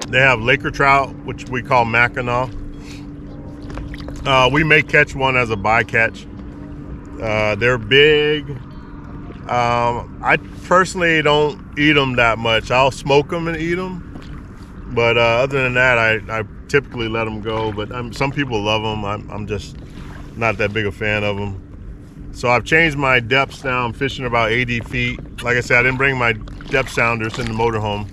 They have Laker trout, which we call Mackinaw. We may catch one as a bycatch. They're big. I personally don't eat them that much. I'll smoke them and eat them. But other than that, I typically let them go. But some people love them. I'm just not that big a fan of them. So I've changed my depths now. I'm fishing about 80 feet. Like I said, I didn't bring my depth sounders in the motorhome.